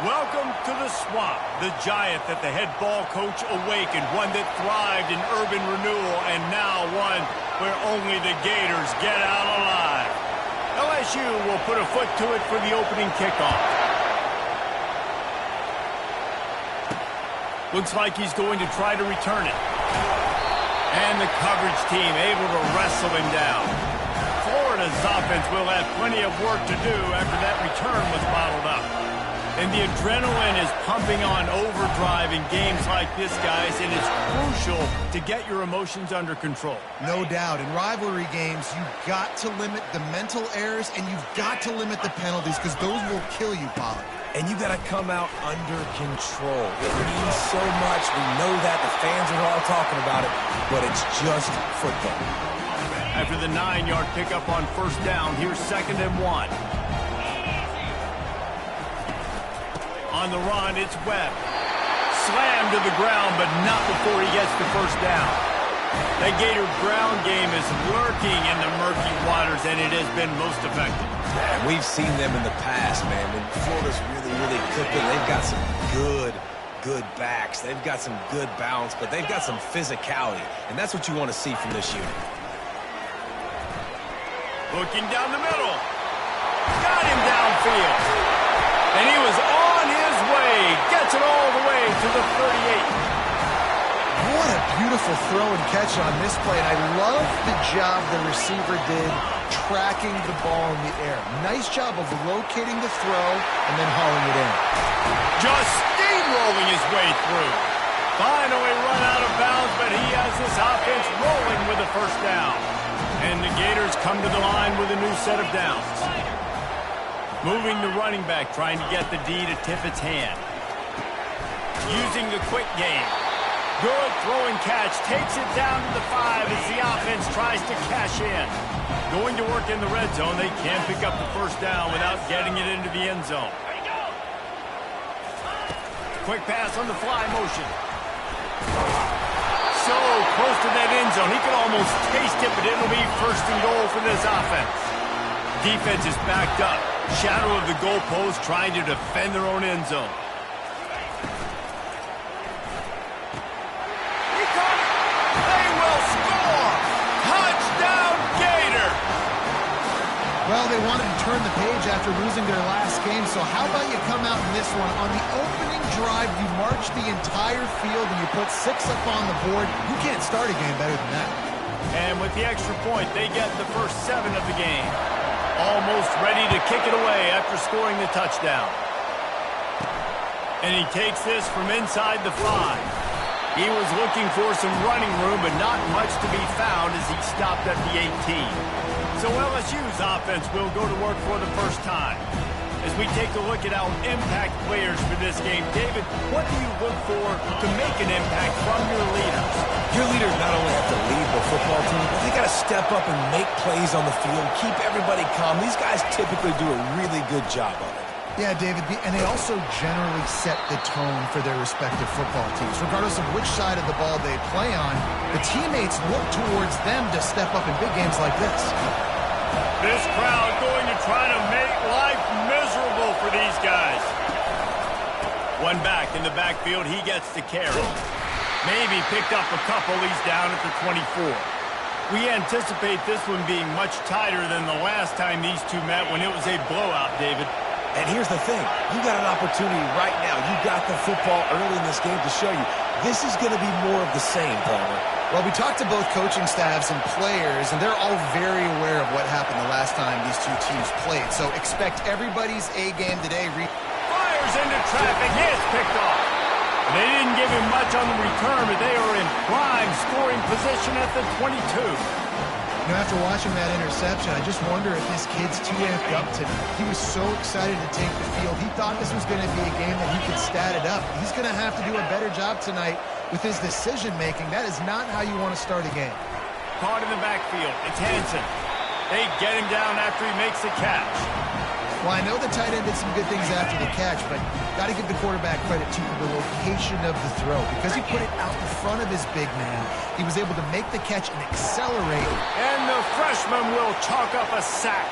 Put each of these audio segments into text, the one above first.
Welcome to the swamp, the giant that the head ball coach awakened, one that thrived in urban renewal, and now one where only the Gators get out alive. LSU will put a foot to it for the opening kickoff. Looks like he's going to try to return it. And the coverage team able to wrestle him down. Florida's offense will have plenty of work to do after that return was bottled up. And the adrenaline is pumping on overdrive in games like this, guys, and it's crucial to get your emotions under control. No doubt. In rivalry games, you've got to limit the mental errors, and you've got to limit the penalties, because those will kill you, Pollard. And you got to come out under control. It means so much. We know that. The fans are all talking about it, but it's just football. After the 9-yard pickup on first down, here's 2nd and 1. On the run, it's Webb. Slammed to the ground, but not before he gets the first down. That Gator ground game is lurking in the murky waters, and it has been most effective. And we've seen them in the past, man. When Florida's really cooking, they've got some good backs. They've got some good balance, but they've got some physicality, and that's what you want to see from this unit. Looking down the middle. Got him downfield. And he was on his way. Gets it all the way to the 38. What a beautiful throw and catch on this play. And I love the job the receiver did tracking the ball in the air. Nice job of locating the throw and then hauling it in. Just steamrolling his way through. Finally run out of bounds, but he has this offense rolling with a first down. And the Gators come to the line with a new set of downs. Moving the running back, trying to get the D to tip its hand. Using the quick game. Good throw and catch. Takes it down to the 5 as the offense tries to cash in. Going to work in the red zone. They can pick up the first down without getting it into the end zone. Quick pass on the fly motion. So close to that end zone. He could almost taste it, but it'll be 1st and goal for this offense. Defense is backed up. Shadow of the goalpost, trying to defend their own end zone. They will score! Touchdown, Gator! Well, they wanted to turn the page after losing their last game, so how about you come out in this one? On the opening drive, you march the entire field and you put 6 up on the board. You can't start a game better than that. And with the extra point, they get the first 7 of the game. Almost ready to kick it away after scoring the touchdown. And he takes this from inside the 5. He was looking for some running room, but not much to be found as he stopped at the 18. So LSU's offense will go to work for the first time. As we take a look at our impact players for this game, David, what do you look for to make an impact from your leaders? Your leaders not only have to lead the football team, but they got to step up and make plays on the field, keep everybody calm. These guys typically do a really good job of it. Yeah, David, and they also generally set the tone for their respective football teams. Regardless of which side of the ball they play on, the teammates look towards them to step up in big games like this. This crowd going to try to make life miserable for these guys. One back in the backfield, he gets the carry. Maybe picked up a couple, he's down at the 24. We anticipate this one being much tighter than the last time these two met when it was a blowout, David. And here's the thing. You got an opportunity right now. You got the football early in this game to show you. This is going to be more of the same, Palmer. Well, we talked to both coaching staffs and players, and they're all very aware of what happened the last time these two teams played. So expect everybody's A game today. Fires into traffic. It's picked off. They didn't give him much on the return, but they are in prime scoring position at the 22. You know, after watching that interception, I just wonder if this kid's too amped up tonight. He was so excited to take the field. He thought this was going to be a game that he could stat it up. He's going to have to do a better job tonight with his decision-making. That is not how you want to start a game. Caught in the backfield. It's Hansen. They get him down after he makes the catch. Well, I know the tight end did some good things after the catch, but got to give the quarterback credit, too, for the location of the throw. Because he put it out in front of his big man, he was able to make the catch and accelerate. And the freshman will chalk up a sack.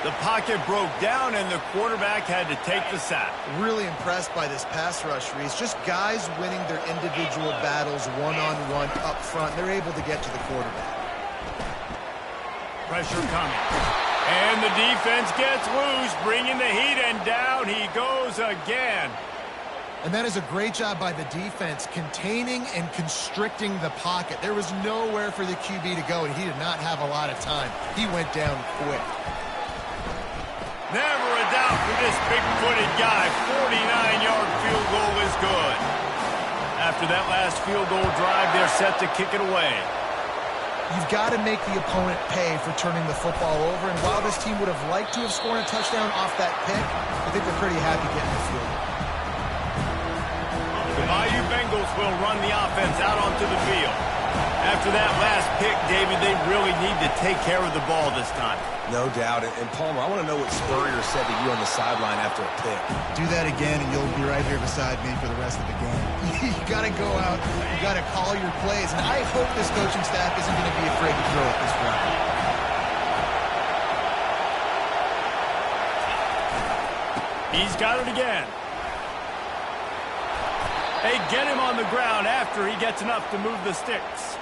The pocket broke down, and the quarterback had to take the sack. Really impressed by this pass rush, Reese. Just guys winning their individual battles one-on-one up front. They're able to get to the quarterback. Pressure coming. And the defense gets loose, bringing the heat, and down he goes again. And that is a great job by the defense, containing and constricting the pocket. There was nowhere for the QB to go, and he did not have a lot of time. He went down quick. Never a doubt for this big-footed guy. 49-yard field goal is good. After that last field goal drive, they're set to kick it away. You've got to make the opponent pay for turning the football over, and while this team would have liked to have scored a touchdown off that pick, I think they're pretty happy getting the field goal. The Bayou Bengals will run the offense out onto the field. After that last pick, David, they really need to take care of the ball this time. No doubt. And Palmer, I want to know what Spurrier said to you on the sideline after a pick. Do that again, and you'll be right here beside me for the rest of the game. You got to go out. You got to call your plays. And I hope this coaching staff isn't going to be afraid to throw it this round. He's got it again. They get him on the ground after he gets enough to move the sticks.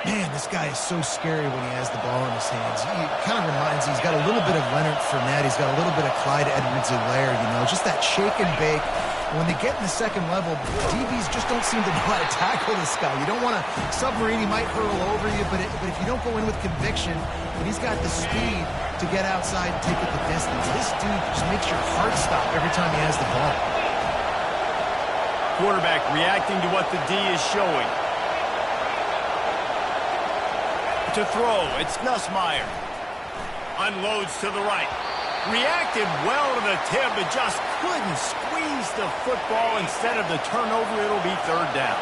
Man, this guy is so scary when he has the ball in his hands. He kind of reminds me, he's got a little bit of Leonard Fournette. He's got a little bit of Clyde Edwards-Helaire, you know, just that shake and bake. When they get in the second level, DBs just don't seem to know how to tackle this guy. You don't want to submarine. He might hurl over you, but if you don't go in with conviction, and he's got the speed to get outside and take it the distance. This dude just makes your heart stop every time he has the ball. Quarterback reacting to what the D is showing. To throw, it's Nussmeier. Unloads to the right. Reacted well to the tip, but just couldn't squeeze the football. Instead of the turnover, it'll be third down.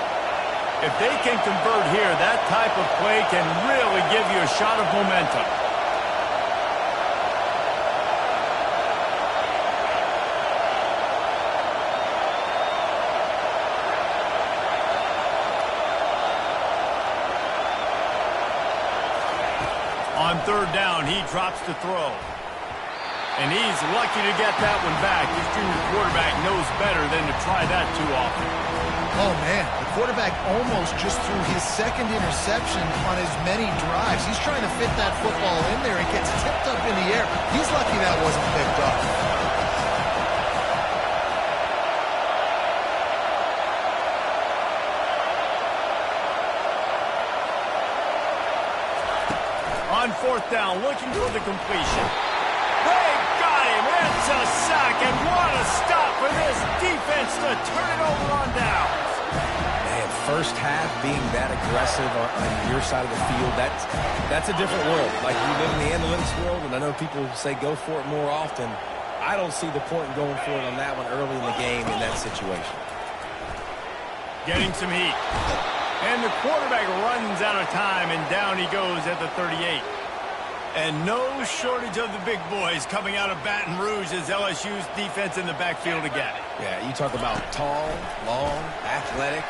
If they can convert here, that type of play can really give you a shot of momentum. On third down, he drops to throw. And he's lucky to get that one back. His junior quarterback knows better than to try that too often. Oh, man. The quarterback almost just threw his second interception on as many drives. He's trying to fit that football in there. It gets tipped up in the air. He's lucky that wasn't picked up. On fourth down, looking for the completion. They got him. It's a sack, and what a stop for this defense to turn it over on downs. Man, first half being that aggressive on your side of the field, that's a different world. Like, you live in the analytics world, and I know people say go for it more often. I don't see the point in going for it on that one early in the game in that situation. Getting some heat. And the quarterback runs out of time, and down he goes at the 38. And no shortage of the big boys coming out of Baton Rouge as LSU's defense in the backfield again. Yeah, you talk about tall, long, athletic,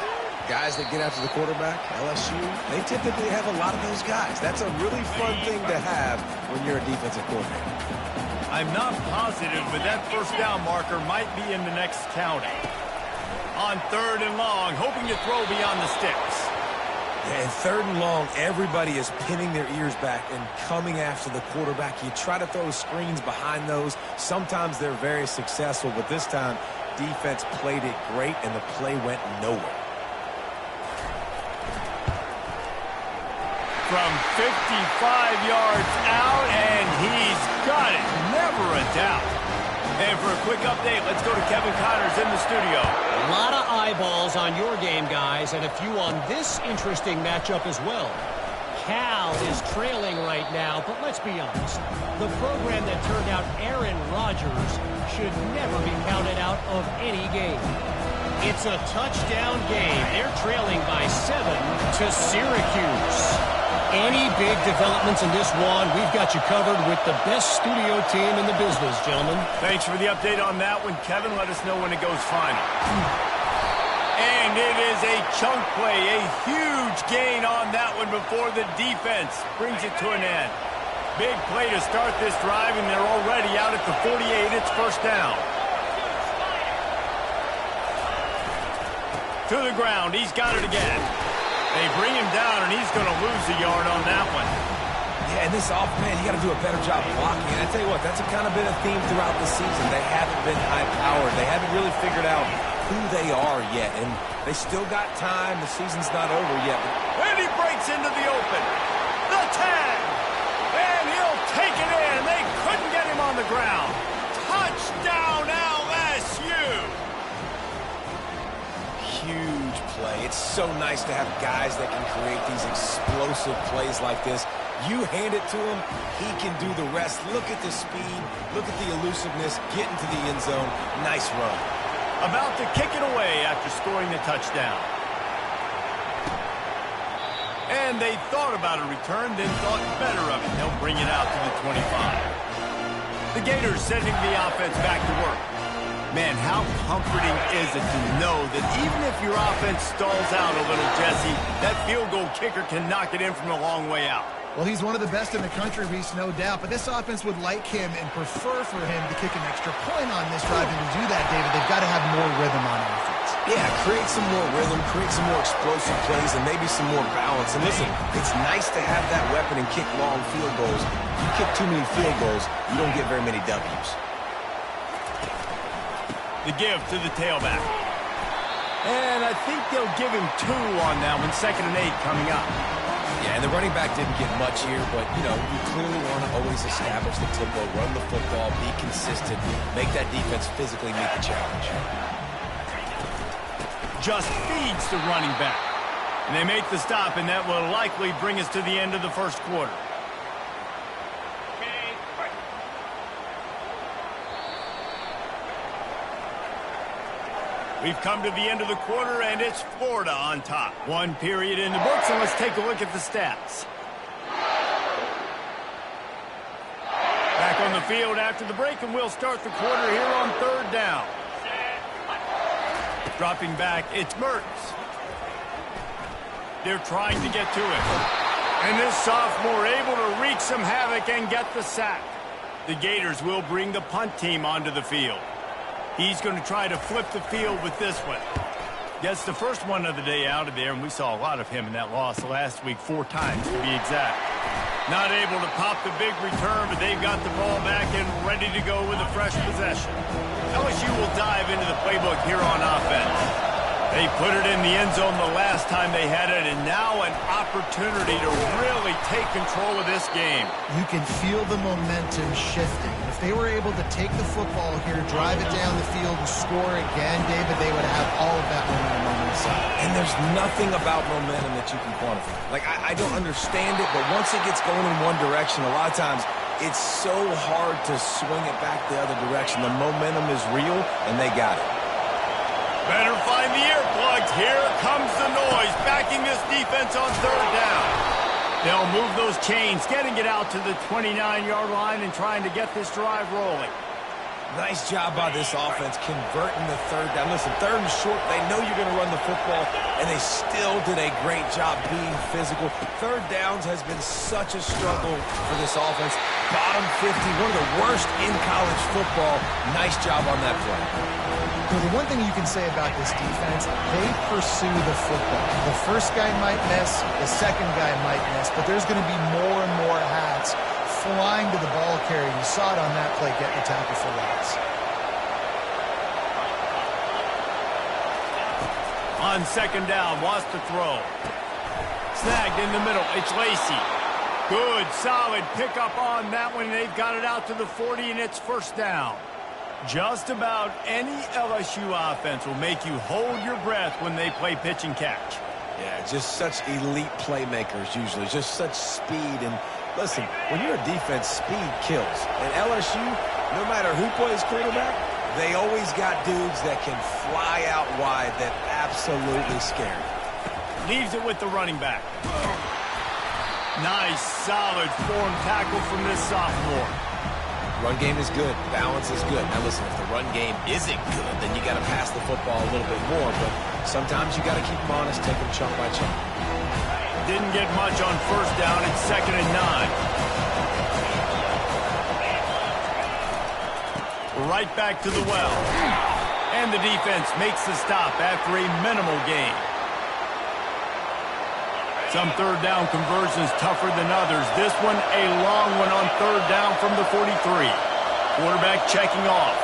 guys that get after the quarterback, LSU, they typically have a lot of those guys. That's a really fun thing to have when you're a defensive coordinator. I'm not positive, but that first down marker might be in the next county. On third and long, hoping to throw beyond the sticks. Yeah, and third and long, everybody is pinning their ears back and coming after the quarterback. You try to throw screens behind those. Sometimes they're very successful, but this time, defense played it great, and the play went nowhere. From 55 yards out, and he's got it. Never a doubt. And for a quick update, let's go to Kevin Connors in the studio. A lot of eyeballs on your game, guys, and a few on this interesting matchup as well. Cal is trailing right now, but let's be honest. The program that turned out Aaron Rodgers should never be counted out of any game. It's a touchdown game. They're trailing by 7 to Syracuse. Any big developments in this one, we've got you covered with the best studio team in the business, gentlemen. Thanks for the update on that one, Kevin. Let us know when it goes final. And it is a chunk play, a huge gain on that one before the defense brings it to an end. Big play to start this drive, and they're already out at the 48. It's first down. To the ground. He's got it again. They bring him down, and he's going to lose a yard on that one. Yeah, and this man, you got to do a better job blocking. And I tell you what, that's kind of been a theme throughout the season. They haven't been high-powered. They haven't really figured out who they are yet. And they still got time. The season's not over yet. And he breaks into the open. The tag. And he'll take it in. They couldn't get him on the ground. Touchdown, LSU. Huge play. It's so nice to have guys that can create these explosive plays like this. You hand it to him, he can do the rest. Look at the speed, look at the elusiveness, get into the end zone. Nice run. About to kick it away after scoring the touchdown. And they thought about a return, then thought better of it. They'll bring it out to the 25. The Gators sending the offense back to work. Man, how comforting is it to know that even if your offense stalls out a little, Jesse, that field goal kicker can knock it in from a long way out. Well, he's one of the best in the country, Reese, no doubt. But this offense would like him and prefer for him to kick an extra point on this drive. And to do that, David, they've got to have more rhythm on offense. Yeah, create some more rhythm, create some more explosive plays, and maybe some more balance. And listen, it's nice to have that weapon and kick long field goals. You kick too many field goals, you don't get very many W's. The give to the tailback. And I think they'll give him 2 on that one. 2nd and 8 coming up. Yeah, and the running back didn't get much here, but, you know, you clearly want to always establish the tempo, run the football, be consistent, make that defense physically meet the challenge. Just feeds the running back. And they make the stop, and that will likely bring us to the end of the first quarter. We've come to the end of the quarter, and it's Florida on top. 1 period in the books, and let's take a look at the stats. Back on the field after the break, and we'll start the quarter here on 3rd down. Dropping back, it's Mertz. They're trying to get to it. And this sophomore able to wreak some havoc and get the sack. The Gators will bring the punt team onto the field. He's going to try to flip the field with this one. Gets the first one of the day out of there, and we saw a lot of him in that loss last week, 4 times to be exact. Not able to pop the big return, but they've got the ball back and ready to go with a fresh possession. LSU will dive into the playbook here on offense. They put it in the end zone the last time they had it, and now an opportunity to really take control of this game. You can feel the momentum shifting. If they were able to take the football here, drive it down the field, and score again, David, they would have all of that momentum on their side. And there's nothing about momentum that you can quantify. Like, I don't understand it, but once it gets going in one direction, a lot of times it's so hard to swing it back the other direction. The momentum is real, and they got it. Better find the earplugs. Here comes the noise, backing this defense on 3rd down. They'll move those chains, getting it out to the 29-yard line and trying to get this drive rolling. Nice job by this offense converting the 3rd down. Listen, 3rd and short, they know you're going to run the football, and they still did a great job being physical. 3rd downs has been such a struggle for this offense. Bottom 50, one of the worst in college football. Nice job on that play. Well, the one thing you can say about this defense, they pursue the football. The first guy might miss, the second guy might miss, but there's going to be more and more hats flying to the ball carrier. You saw it on that play, getting the tackle for loss. On 2nd down, wants to throw. Snagged in the middle. It's Lacey. Good, solid pickup on that one. They've got it out to the 40, and it's 1st down. Just about any LSU offense will make you hold your breath when they play pitch and catch. Yeah, just such elite playmakers usually, just such speed. And listen, when you're a defense, speed kills. And LSU, no matter who plays quarterback, they always got dudes that can fly out wide that absolutely scare you. Leaves it with the running back. Nice, solid form tackle from this sophomore. Run game is good. Balance is good. Now listen, if the run game isn't good, then you got to pass the football a little bit more. But sometimes you got to keep them honest, take them chunk by chunk. Didn't get much on 1st down. It's 2nd and 9. right back to the well. And the defense makes the stop after a minimal gain. Some third down conversions tougher than others. This one a long one on third down from the 43. Quarterback checking off.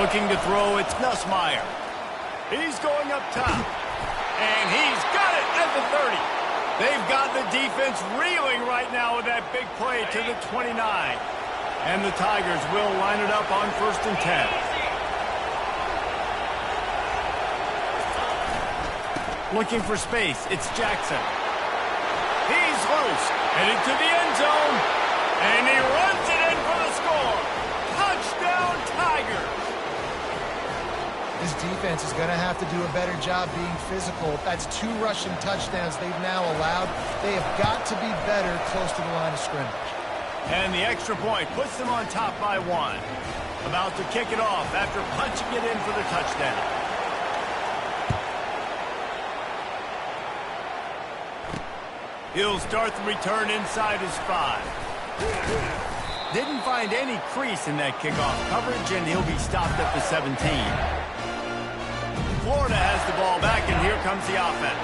Looking to throw, it's Nussmeier. He's going up top. And he's got it at the 30. They've got the defense reeling right now with that big play to the 29. And the Tigers will line it up on 1st and 10. Looking for space, it's Jackson. He's loose, headed to the end zone, and he runs it in for the score. Touchdown, Tigers! This defense is going to have to do a better job being physical. That's 2 rushing touchdowns they've now allowed. They have got to be better close to the line of scrimmage. And the extra point puts them on top by 1. About to kick it off after punching it in for the touchdown. He'll start the return inside his 5. Didn't find any crease in that kickoff coverage, and he'll be stopped at the 17. Florida has the ball back, and here comes the offense.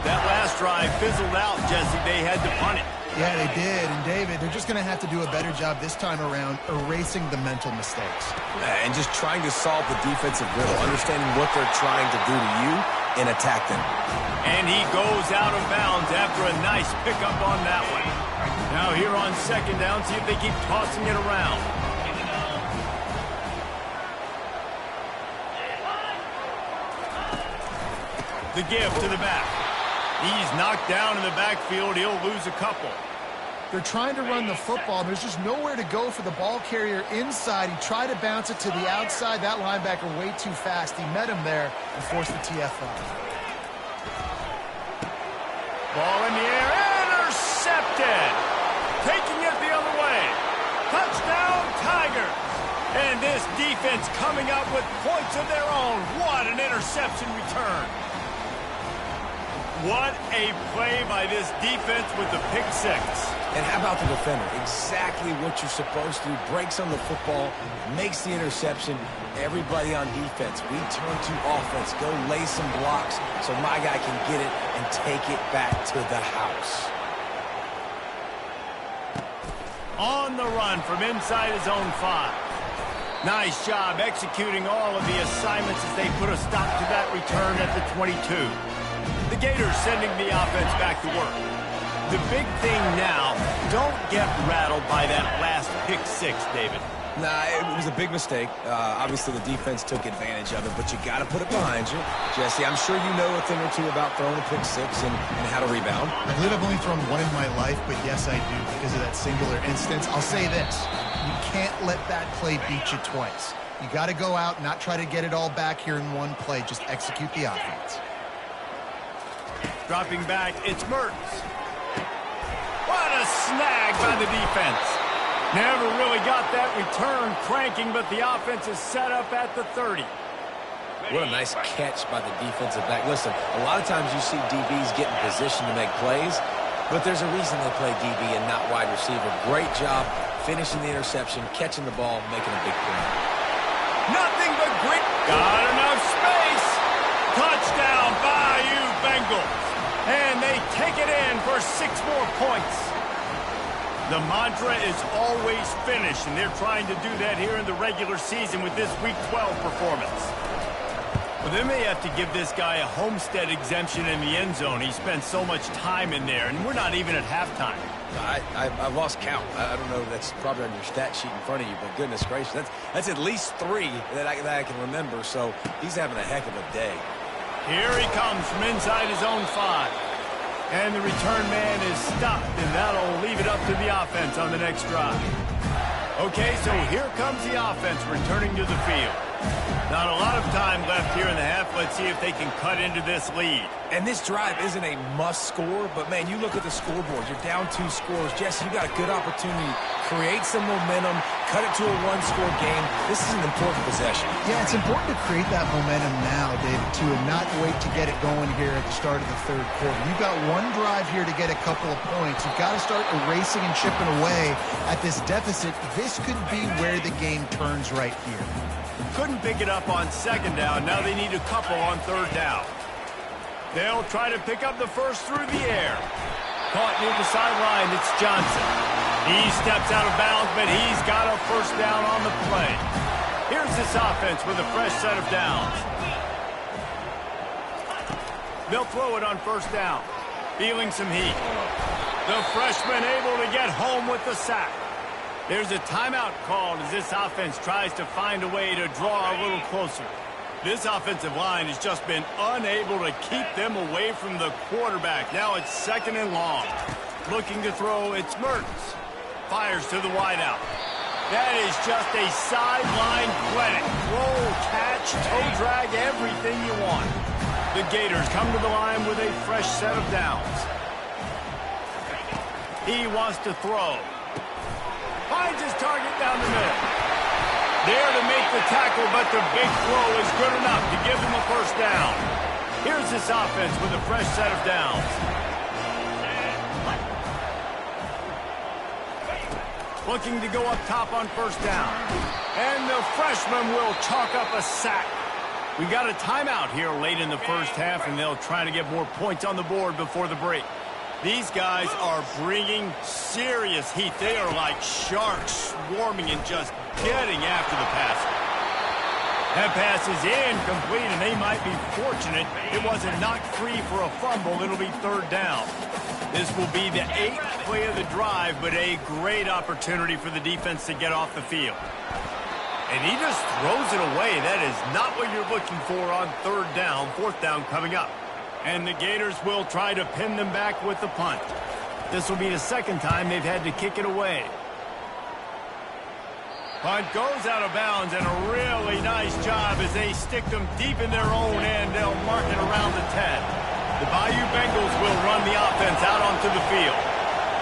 That last drive fizzled out, Jesse. They had to punt it. Yeah, they did. And, David, they're just going to have to do a better job this time around erasing the mental mistakes. And just trying to solve the defensive riddle, understanding what they're trying to do to you and attack them. And he goes out of bounds after a nice pickup on that one. Now here on 2nd down, see if they keep tossing it around. The give to the back. He's knocked down in the backfield. He'll lose a couple. They're trying to run the football. There's just nowhere to go for the ball carrier inside. He tried to bounce it to the outside. That linebacker way too fast. He met him there and forced the TFL. Ball in the air. Intercepted. Taking it the other way. Touchdown, Tigers. And this defense coming up with points of their own. What an interception return. What a play by this defense with the pick 6. And how about the defender? Exactly what you're supposed to. Breaks on the football, makes the interception. Everybody on defense, we turn to offense. Go lay some blocks so my guy can get it and take it back to the house. On the run from inside his own 5. Nice job executing all of the assignments as they put a stop to that return at the 22. The Gators sending the offense back to work. The big thing now, don't get rattled by that last pick 6, David. Nah, it was a big mistake. Obviously, the defense took advantage of it, but you got to put it behind you. Jesse, I'm sure you know a thing or two about throwing a pick 6 and how to rebound. I believe I've only thrown one in my life, but yes, I do because of that singular instance. I'll say this. You can't let that play beat you twice. You got to go out, not try to get it all back here in one play. Just execute the offense. Dropping back, it's Mertens. What a snag by the defense. Never really got that return cranking, but the offense is set up at the 30. What a nice catch by the defensive back. Listen, a lot of times you see DBs get in position to make plays, but there's a reason they play DB and not wide receiver. Great job finishing the interception, catching the ball, making a big play. Nothing but great. Got enough space. Touchdown, Bayou Bengals. And they take it in for 6 more points. The mantra is always finish, and they're trying to do that here in the regular season with this Week 12 performance. Well, they may have to give this guy a homestead exemption in the end zone. He spent so much time in there, and we're not even at halftime. I've lost count. I don't know. That's probably on your stat sheet in front of you, but goodness gracious, that's at least 3 that I can remember, so he's having a heck of a day. Here he comes from inside his own 5. And the return man is stopped, and that'll leave it up to the offense on the next drive. Okay, so here comes the offense returning to the field. Not a lot of time left here in the half. Let's see if they can cut into this lead. And this drive isn't a must score, but, man, you look at the scoreboard. You're down 2 scores. Jesse, you got a good opportunity. Create some momentum. Cut it to a 1-score game. This is an important possession. Yeah, it's important to create that momentum now, David, too, and not wait to get it going here at the start of the third quarter. You've got one drive here to get a couple of points. You've got to start erasing and chipping away at this deficit. This could be where the game turns right here. Couldn't pick it up on second down. Now they need a couple on third down. They'll try to pick up the first through the air. Caught near the sideline, it's Johnson. He steps out of bounds, but he's got a first down on the play. Here's this offense with a fresh set of downs. They'll throw it on first down. Feeling some heat. The freshman able to get home with the sack. There's a timeout called as this offense tries to find a way to draw a little closer. This offensive line has just been unable to keep them away from the quarterback. Now it's second and long. Looking to throw, it's Mertens. Fires to the wideout. That is just a sideline clinic. Roll, catch, toe drag, everything you want. The Gators come to the line with a fresh set of downs. He wants to throw. Finds his target down the middle. There to make the tackle, but the big throw is good enough to give them a first down. Here's this offense with a fresh set of downs. Looking to go up top on first down. And the freshman will chalk up a sack. We got a timeout here late in the first half, and they'll try to get more points on the board before the break. These guys are bringing serious heat. They are like sharks swarming and just getting after the passer. That pass is incomplete, and they might be fortunate it wasn't knocked free for a fumble. It'll be third down. This will be the 8th play of the drive, but a great opportunity for the defense to get off the field. And he just throws it away. That is not what you're looking for on third down. Fourth down coming up. And the Gators will try to pin them back with the punt. This will be the second time they've had to kick it away. Punt goes out of bounds, and a really nice job as they stick them deep in their own end. They'll mark it around the 10. The Bayou Bengals will run the offense out onto the field.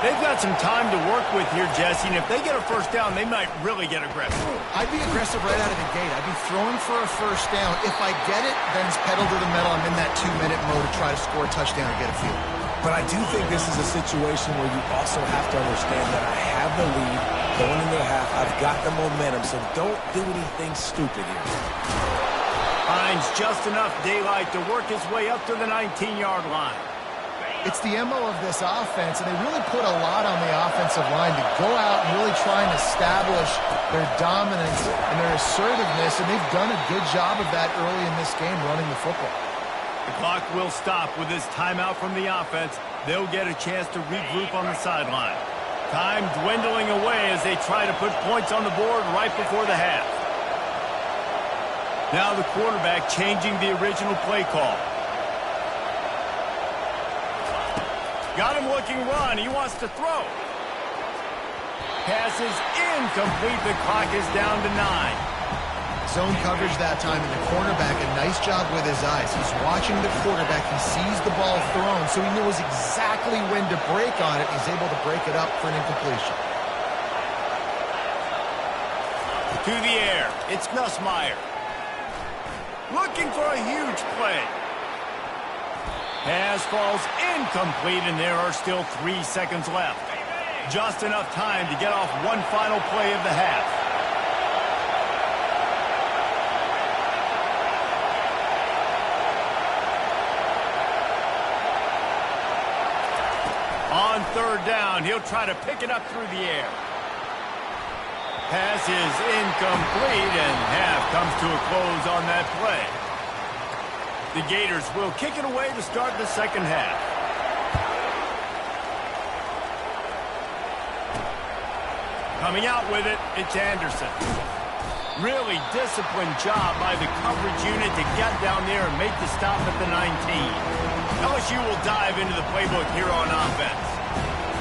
They've got some time to work with here, Jesse, and if they get a first down, they might really get aggressive. I'd be aggressive right out of the gate. I'd be throwing for a first down. If I get it, then it's pedal to the metal. I'm in that 2-minute mode to try to score a touchdown and get a field. But I do think this is a situation where you also have to understand that I have the lead going into the half. I've got the momentum, so don't do anything stupid here. Finds just enough daylight to work his way up to the 19-yard line. It's the MO of this offense, and they really put a lot on the offensive line to go out and really try and establish their dominance and their assertiveness, and they've done a good job of that early in this game running the football. The clock will stop with this timeout from the offense. They'll get a chance to regroup on the sideline. Time dwindling away as they try to put points on the board right before the half. Now the quarterback changing the original play call. Got him looking run. He wants to throw. Pass is incomplete. The clock is down to 9. Zone coverage that time, and the cornerback, a nice job with his eyes. He's watching the quarterback. He sees the ball thrown, so he knows exactly when to break on it. He's able to break it up for an incompletion. To the air. It's Nussmeier. Looking for a huge play. Pass falls incomplete, and there are still 3 seconds left. Just enough time to get off one final play of the half. On third down, he'll try to pick it up through the air. Pass is incomplete, and half comes to a close on that play. The Gators will kick it away to start the second half. Coming out with it, it's Anderson. Really disciplined job by the coverage unit to get down there and make the stop at the 19. LSU will dive into the playbook here on offense.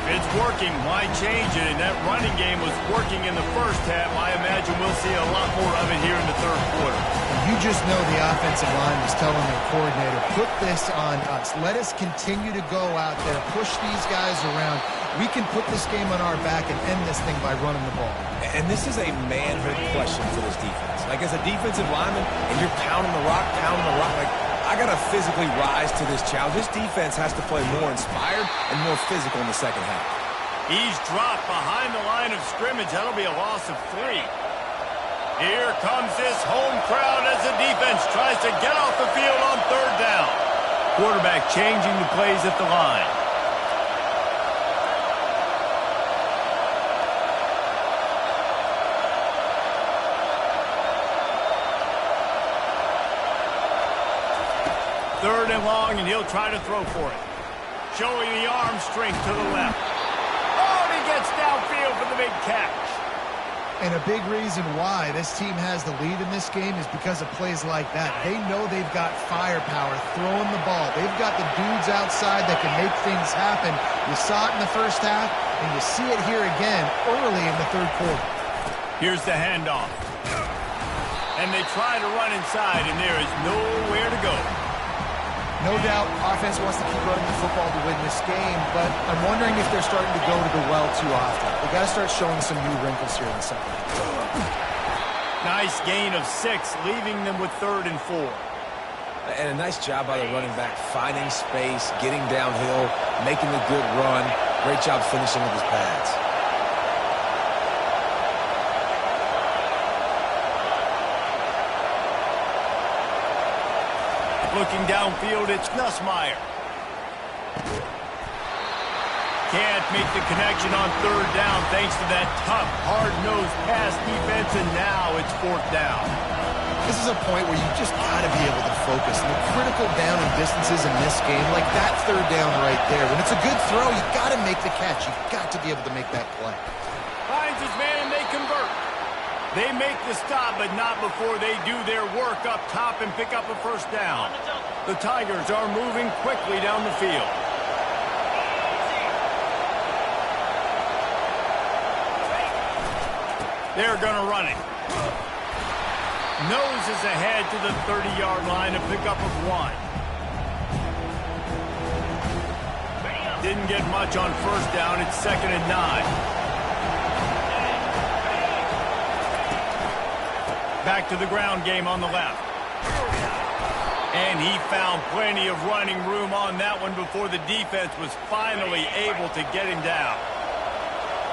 It's working. Why change it? And that running game was working in the first half. I imagine we'll see a lot more of it here in the third quarter. You just know the offensive line was telling their coordinator, put this on us. Let us continue to go out there, push these guys around. We can put this game on our back and end this thing by running the ball. And this is a manhood question for this defense. Like, as a defensive lineman, and you're pounding the rock, like, I got to physically rise to this challenge. This defense has to play more inspired and more physical in the second half. He's dropped behind the line of scrimmage. That'll be a loss of 3. Here comes this home crowd as the defense tries to get off the field on 3rd down. Quarterback changing the plays at the line. Third and long, and he'll try to throw for it. Showing the arm strength to the left. Oh, and he gets downfield for the big catch. And a big reason why this team has the lead in this game is because of plays like that. They know they've got firepower throwing the ball. They've got the dudes outside that can make things happen. You saw it in the first half, and you see it here again early in the 3rd quarter. Here's the handoff. And they try to run inside, and there is nowhere to go. No doubt, offense wants to keep running the football to win this game, but I'm wondering if they're starting to go to the well too often. They got to start showing some new wrinkles here in the second. Nice gain of 6, leaving them with 3rd and 4. And a nice job by the running back, finding space, getting downhill, making a good run. Great job finishing with his pads. Looking downfield, it's Nussmeier. Can't make the connection on 3rd down thanks to that tough, hard-nosed pass defense, and now it's 4th down. This is a point where you just got to be able to focus. And the critical down and distances in this game, like that 3rd down right there, when it's a good throw, you got to make the catch. You got to be able to make that play. Finds his man, and they convert. They make the stop, but not before they do their work up top and pick up a 1st down. The Tigers are moving quickly down the field. They're going to run it. Noses ahead to the 30-yard line, a pickup of 1. Didn't get much on 1st down. It's 2nd and 9. Back to the ground game on the left. And he found plenty of running room on that one before the defense was finally able to get him down.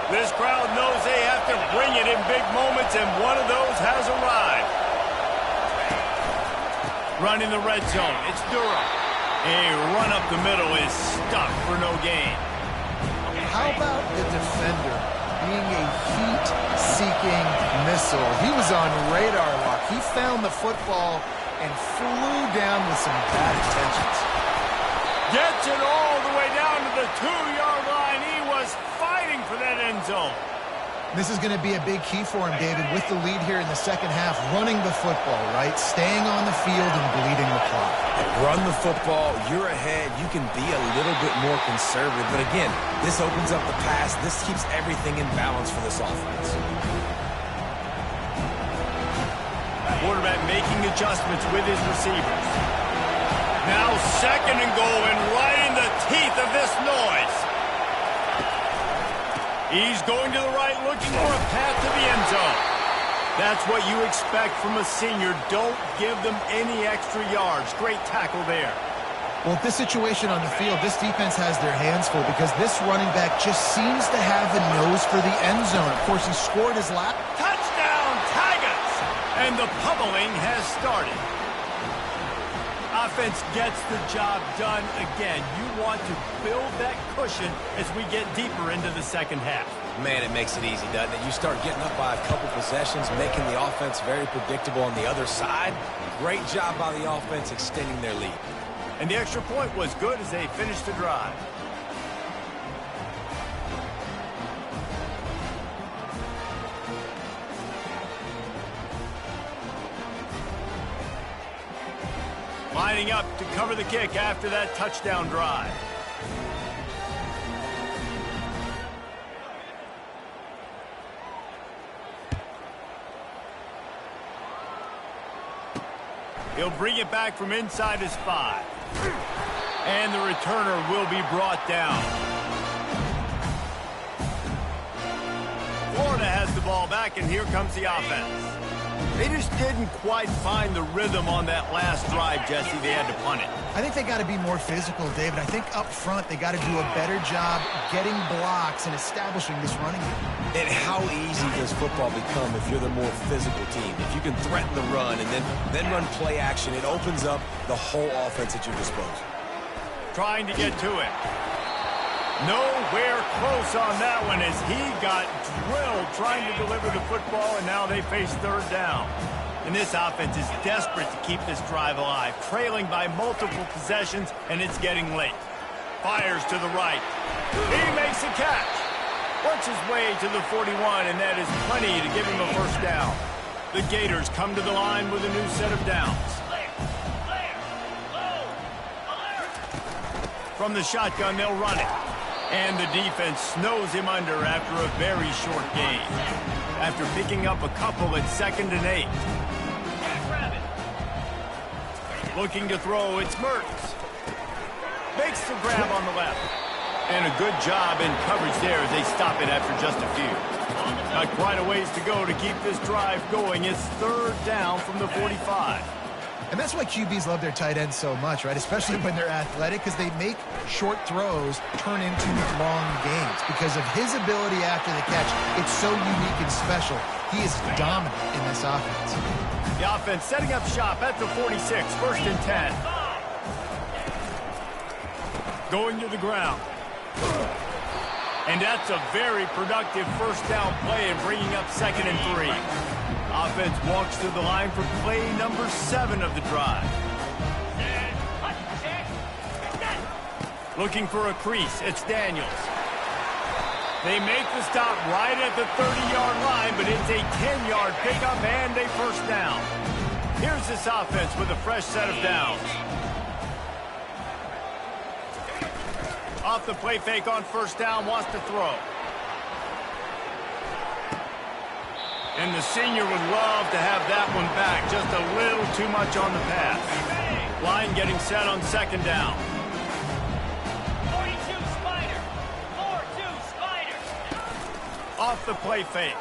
This crowd knows they have to bring it in big moments, and one of those has arrived. Run in the red zone. It's Durham. A run up the middle is stuck for no gain. How about the defender being a heat-seeking missile? He was on radar lock. He found the football and flew down with some bad intentions. Gets it all the way down to the 2-yard line. He was fighting for that end zone. This is going to be a big key for him, David, with the lead here in the second half, running the football, right? Staying on the field and bleeding the clock. Run the football, you're ahead, you can be a little bit more conservative. But again, this opens up the pass. This keeps everything in balance for this offense. Quarterback making adjustments with his receivers. Now 2nd and goal, and right in the teeth of this noise. He's going to the right, looking for a path to the end zone. That's what you expect from a senior. Don't give them any extra yards. Great tackle there. Well, this situation on the field, this defense has their hands full because this running back just seems to have a nose for the end zone. Of course, he scored his last. Touchdown, Tigers! And the pummeling has started. Offense gets the job done again. You want to build that cushion as we get deeper into the second half. Man, it makes it easy, doesn't it? You start getting up by a couple possessions, making the offense very predictable on the other side. Great job by the offense extending their lead. And the extra point was good as they finished the drive. Lining up to cover the kick after that touchdown drive. He'll bring it back from inside his 5. And the returner will be brought down. Florida has the ball back, and here comes the offense. They just didn't quite find the rhythm on that last drive, Jesse. They had to punt it. I think they got to be more physical, David. I think up front they got to do a better job getting blocks and establishing this running game. And how easy does football become if you're the more physical team? If you can threaten the run and then run play action, it opens up the whole offense at your disposal. Trying to get to it. Nowhere close on that one as he got drilled trying to deliver the football, and now they face third down. And this offense is desperate to keep this drive alive, trailing by multiple possessions, and it's getting late. Fires to the right. He makes a catch. Works his way to the 41, and that is plenty to give him a first down. The Gators come to the line with a new set of downs. From the shotgun, they'll run it. And the defense snows him under after a very short gain. After picking up a couple at 2nd and 8. Looking to throw, it's Mertens. Makes the grab on the left. And a good job in coverage there as they stop it after just a few. Not quite a ways to go to keep this drive going. It's third down from the 45. And that's why QBs love their tight ends so much, right? Especially when they're athletic, because they make short throws turn into long gains. Because of his ability after the catch, it's so unique and special. He is dominant in this offense. The offense setting up shop at the 46, 1st and 10. Going to the ground. And that's a very productive first down play and bringing up 2nd and 3. Offense walks to the line for play number 7 of the drive. Looking for a crease, it's Daniels. They make the stop right at the 30-yard line, but it's a 10-yard pickup and a first down. Here's this offense with a fresh set of downs. Off the play fake on first down, wants to throw. And the senior would love to have that one back. Just a little too much on the pass. Line getting set on 2nd down. 42 Spider. 4-2 Spider. Off the play fake.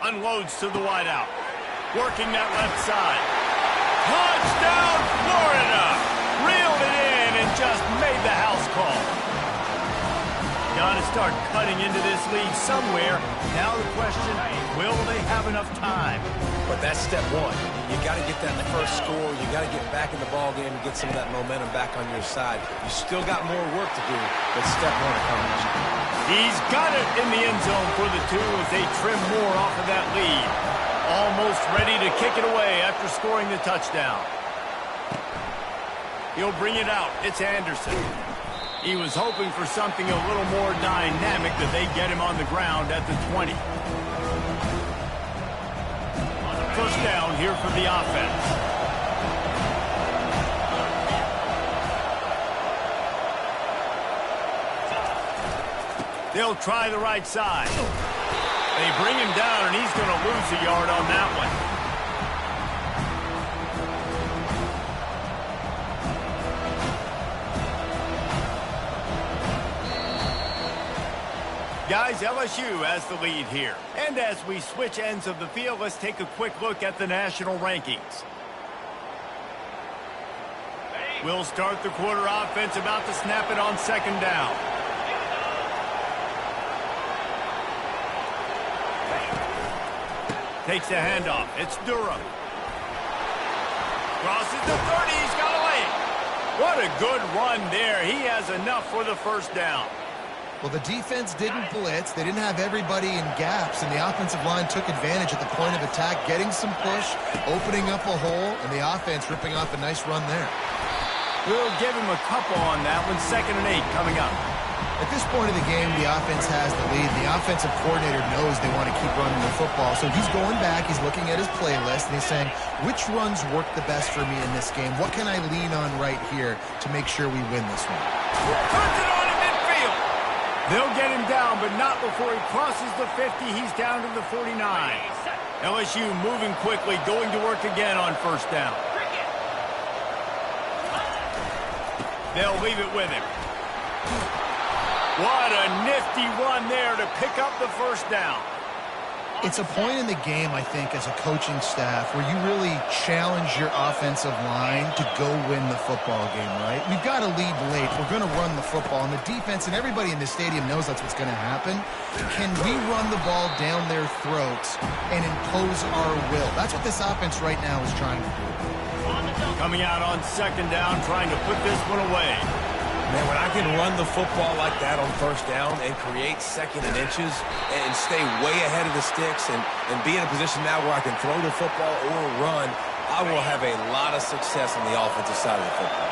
Unloads to the wideout. Working that left side. Touchdown, Florida! Reeled it in and just made the house call. Got to start cutting into this lead somewhere. Now the question, will they have enough time? But that's step one. You got to get that first score. You got to get back in the ball game and get some of that momentum back on your side. You still got more work to do, but step one accomplished. He's got it in the end zone for the 2 as they trim more off of that lead. Almost ready to kick it away after scoring the touchdown. He'll bring it out. It's Anderson. He was hoping for something a little more dynamic that they get him on the ground at the 20. First down here for the offense. They'll try the right side. They bring him down, and he's going to lose a yard on that one. Guys, LSU has the lead here. And as we switch ends of the field, let's take a quick look at the national rankings. We'll start the quarter offense, about to snap it on 2nd down. Takes the handoff. It's Durham. Crosses the 30. He's got a lane. What a good run there. He has enough for the first down. Well, the defense didn't blitz. They didn't have everybody in gaps, and the offensive line took advantage at the point of attack, getting some push, opening up a hole, and the offense ripping off a nice run there. We'll give him a couple on that one. 2nd and 8 coming up. At this point of the game, the offense has the lead. The offensive coordinator knows they want to keep running the football, so he's going back, he's looking at his playlist, and he's saying, which runs work the best for me in this game? What can I lean on right here to make sure we win this one? Turns it on in midfield. They'll get him down, but not before he crosses the 50. He's down to the 49. LSU moving quickly, going to work again on first down. They'll leave it with him. What a nifty run there to pick up the first down. It's a point in the game, I think, as a coaching staff where you really challenge your offensive line to go win the football game, right? We've got to lead late. We're going to run the football. And the defense and everybody in the stadium knows that's what's going to happen. Can we run the ball down their throats and impose our will? That's what this offense right now is trying to do. Coming out on second down, trying to put this one away. Man, when I can run the football like that on first down and create second and inches and stay way ahead of the sticks and be in a position now where I can throw the football or run, I will have a lot of success on the offensive side of the football.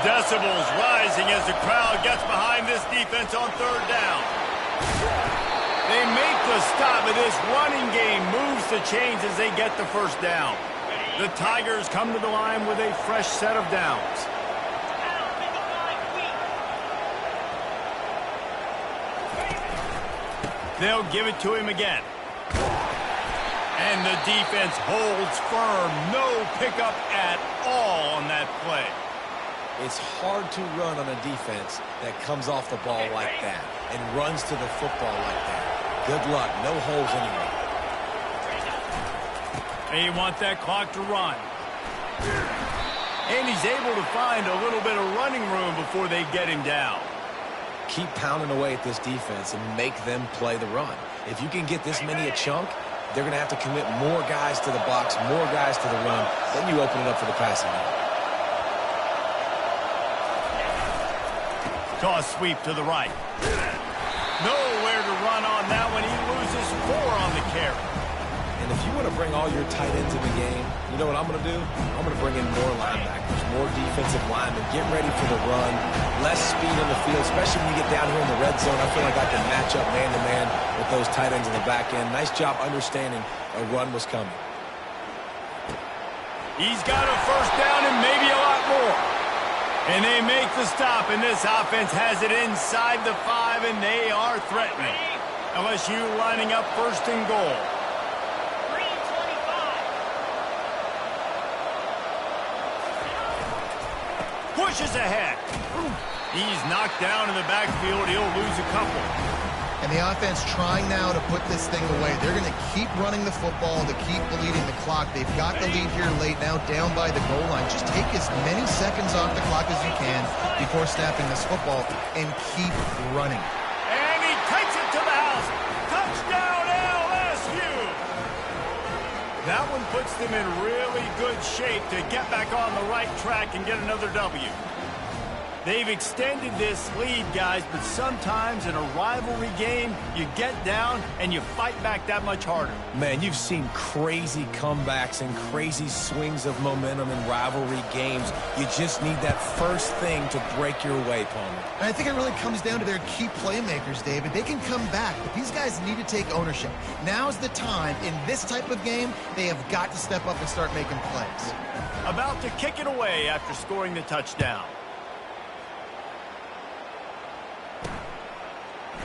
Decibels rising as the crowd gets behind this defense on third down. They make the stop, but this running game moves the chains as they get the first down. The Tigers come to the line with a fresh set of downs. They'll give it to him again. And the defense holds firm. No pickup at all on that play. It's hard to run on a defense that comes off the ball like that and runs to the football like that. Good luck. No holes anywhere. They want that clock to run. And he's able to find a little bit of running room before they get him down. Keep pounding away at this defense and make them play the run. If you can get this many a chunk, they're going to have to commit more guys to the box, more guys to the run. Then you open it up for the passing game. Toss sweep to the right. Nowhere to run on that one. He loses 4 on the carry. And if you want to bring all your tight ends in the game, you know what I'm going to do? I'm going to bring in more linebackers, more defensive linemen. Get ready for the run. Less speed on the field, especially when you get down here in the red zone. I feel like I can match up man-to-man with those tight ends in the back end. Nice job understanding a run was coming. He's got a first down and maybe a lot more. And they make the stop, and this offense has it inside the 5, and they are threatening. LSU lining up first and goal. Pushes ahead. He's knocked down in the backfield. He'll lose a couple. And the offense trying now to put this thing away. They're going to keep running the football to keep bleeding the clock. They've got the lead here late, now down by the goal line. Just take as many seconds off the clock as you can before snapping this football and keep running. And he takes it to the house. Touchdown, LSU! That one puts them in really good shape to get back on the right track and get another W. They've extended this lead, guys, but sometimes in a rivalry game, you get down and you fight back that much harder. Man, you've seen crazy comebacks and crazy swings of momentum in rivalry games. You just need that first thing to break your way, Palmer. And I think it really comes down to their key playmakers, David. They can come back, but these guys need to take ownership. Now's the time. In this type of game, they have got to step up and start making plays. About to kick it away after scoring the touchdown.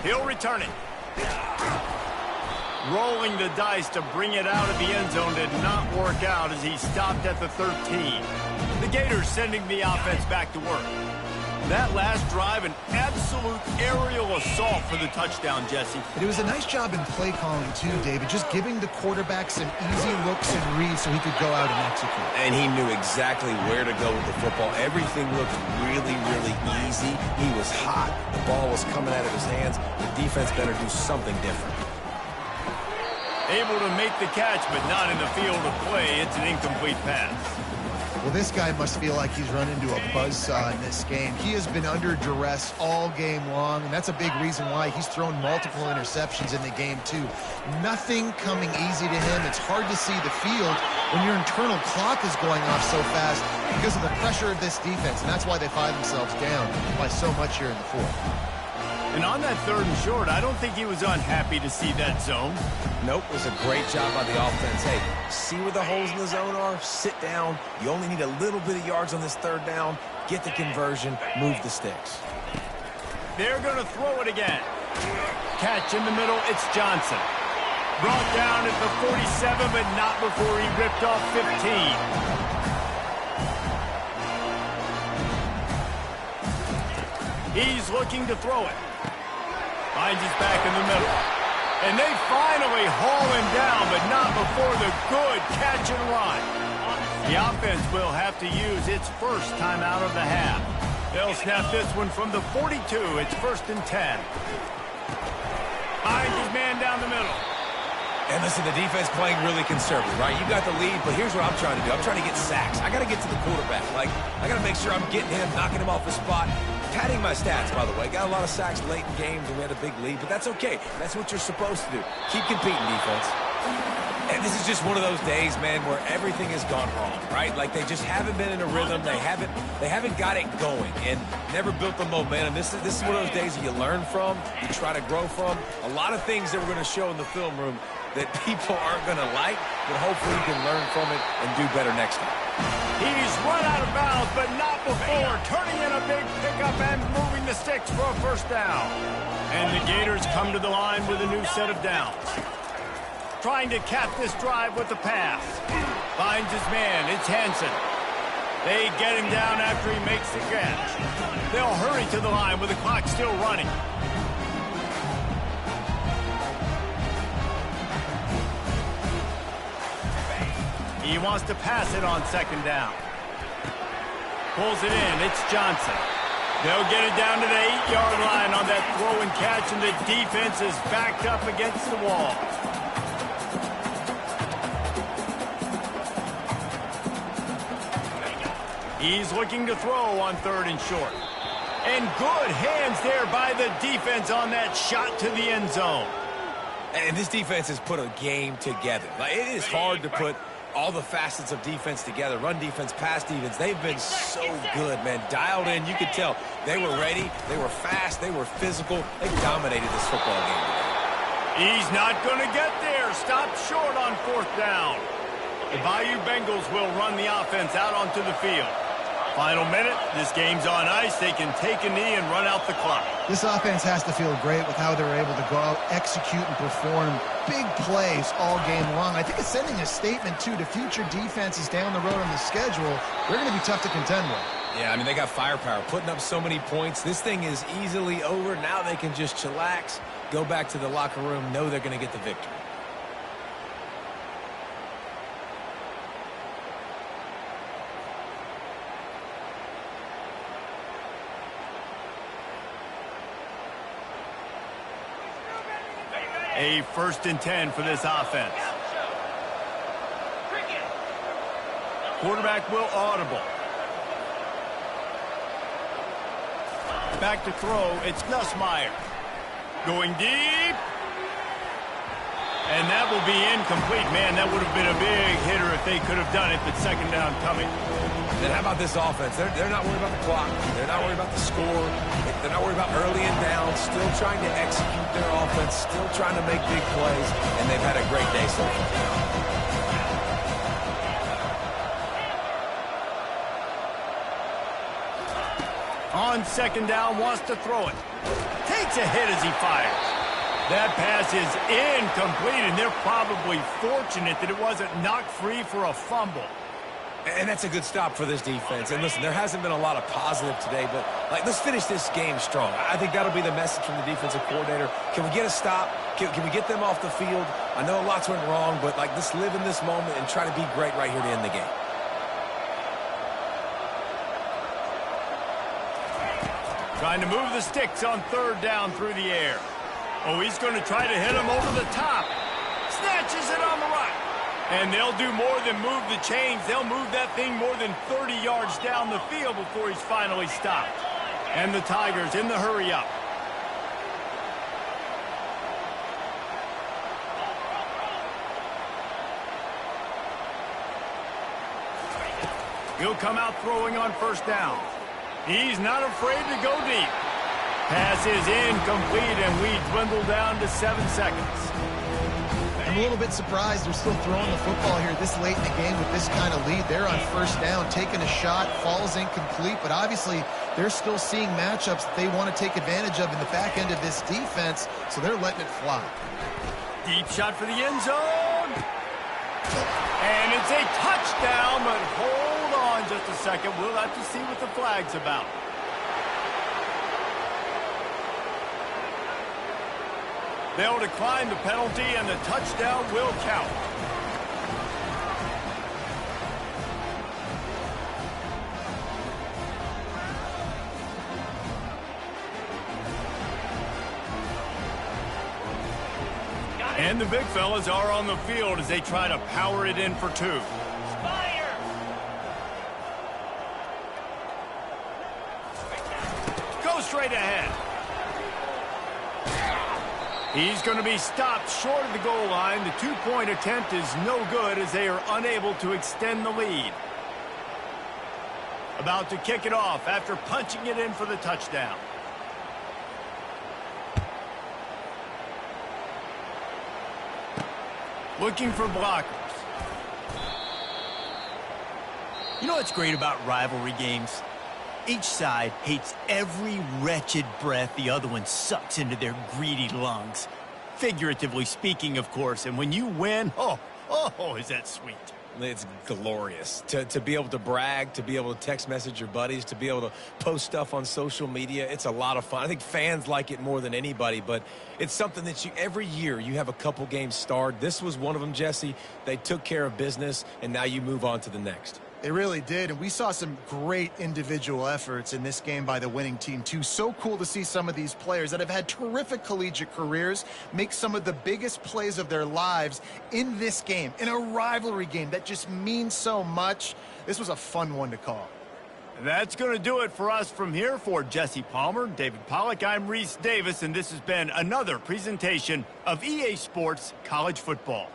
He'll return it. Rolling the dice to bring it out of the end zone did not work out as he stopped at the 13. The Gators sending the offense back to work. That last drive, an absolute aerial assault for the touchdown, Jesse. But it was a nice job in play calling, too, David. Just giving the quarterback some easy looks and reads so he could go out and execute. And he knew exactly where to go with the football. Everything looked really, really easy. He was hot. The ball was coming out of his hands. The defense better do something different. Able to make the catch, but not in the field of play. It's an incomplete pass. Well, this guy must feel like he's run into a buzzsaw in this game. He has been under duress all game long, and that's a big reason why he's thrown multiple interceptions in the game, too. Nothing coming easy to him. It's hard to see the field when your internal clock is going off so fast because of the pressure of this defense, and that's why they find themselves down by so much here in the fourth. And on that 3rd and short, I don't think he was unhappy to see that zone. Nope, it was a great job by the offense. Hey, see where the holes in the zone are? Sit down. You only need a little bit of yards on this 3rd down. Get the conversion. Move the sticks. They're going to throw it again. Catch in the middle. It's Johnson. Brought down at the 47, but not before he ripped off 15. He's looking to throw it. Finds his back in the middle. And they finally haul him down, but not before the good catch and run. The offense will have to use its first timeout of the half. They'll snap this one from the 42. It's 1st and 10. Finds his man down the middle. And listen, the defense playing really conservative, right? You got the lead, but here's what I'm trying to do. I'm trying to get sacks. I got to get to the quarterback. Like, I got to make sure I'm getting him, knocking him off the spot. Padding my stats, by the way. Got a lot of sacks late in games, and we had a big lead, but that's okay. That's what you're supposed to do. Keep competing, defense. And this is just one of those days, man, where everything has gone wrong, right? Like, they just haven't been in a rhythm. They haven't got it going and never built the momentum. This is one of those days that you learn from, you try to grow from. A lot of things that we're going to show in the film room that people aren't going to like, but hopefully you can learn from it and do better next time. He's run out of bounds, but not before turning in a big pickup and moving the sticks for a 1st down. And the Gators come to the line with a new set of downs. Trying to cap this drive with the pass. Finds his man. It's Hansen. They get him down after he makes the catch. They'll hurry to the line with the clock still running. He wants to pass it on 2nd down. Pulls it in. It's Johnson. They'll get it down to the 8-yard line on that throw and catch, and the defense is backed up against the wall. He's looking to throw on 3rd and short. And good hands there by the defense on that shot to the end zone. And this defense has put a game together. Like, it is hard to put all the facets of defense together. Run defense, pass defense. They've been so good, man. Dialed in. You could tell they were ready. They were fast. They were physical. They dominated this football game today. He's not going to get there. Stopped short on 4th down. The Bayou Bengals will run the offense out onto the field. Final minute. This game's on ice. They can take a knee and run out the clock. This offense has to feel great with how they're able to go out, execute, and perform big plays all game long. I think it's sending a statement, too, to future defenses down the road on the schedule. They're going to be tough to contend with. Yeah, I mean, they got firepower, putting up so many points. This thing is easily over. Now they can just chillax, go back to the locker room, know they're going to get the victory. A 1st and 10 for this offense. Quarterback will audible. Back to throw. It's Nussmeier. Going deep. And that will be incomplete. Man, that would have been a big hitter if they could have done it, but 2nd down coming. Then how about this offense? They're not worried about the clock. They're not worried about the score. They're not worried about early and down. Still trying to execute their offense. Still trying to make big plays. And they've had a great day so far. On 2nd down, wants to throw it. Takes a hit as he fires. That pass is incomplete, and they're probably fortunate that it wasn't knocked free for a fumble. And that's a good stop for this defense. And listen, there hasn't been a lot of positive today, but let's finish this game strong. I think that'll be the message from the defensive coordinator. Can we get a stop? Can we get them off the field? I know lots went wrong, but let's live in this moment and try to be great right here to end the game. Trying to move the sticks on 3rd down through the air. Oh, he's going to try to hit him over the top. Snatches it on the right. And they'll do more than move the chains. They'll move that thing more than 30 yards down the field before he's finally stopped. And the Tigers in the hurry-up. He'll come out throwing on 1st down. He's not afraid to go deep. Pass is incomplete, and we dwindle down to 7 seconds. I'm a little bit surprised they're still throwing the football here this late in the game with this kind of lead. They're on 1st down, taking a shot, falls incomplete, but obviously they're still seeing matchups that they want to take advantage of in the back end of this defense, so they're letting it fly. Deep shot for the end zone. And it's a touchdown, but hold on just a second. We'll have to see what the flag's about. They'll decline the penalty, and the touchdown will count. And the big fellas are on the field as they try to power it in for 2. Spider! Go straight ahead. He's going to be stopped short of the goal line. The 2-point attempt is no good as they are unable to extend the lead. About to kick it off after punching it in for the touchdown. Looking for blockers. You know what's great about rivalry games? Each side hates every wretched breath the other one sucks into their greedy lungs. Figuratively speaking, of course, and when you win, oh, is that sweet. It's glorious to be able to brag, to be able to text message your buddies, to be able to post stuff on social media. It's a lot of fun. I think fans like it more than anybody, but it's something that every year you have a couple games starred. This was one of them, Jesse. They took care of business, and now you move on to the next. They really did, and we saw some great individual efforts in this game by the winning team, too. So cool to see some of these players that have had terrific collegiate careers make some of the biggest plays of their lives in this game, in a rivalry game that just means so much. This was a fun one to call. That's going to do it for us from here. For Jesse Palmer, David Pollack, I'm Reese Davis, and this has been another presentation of EA Sports College Football.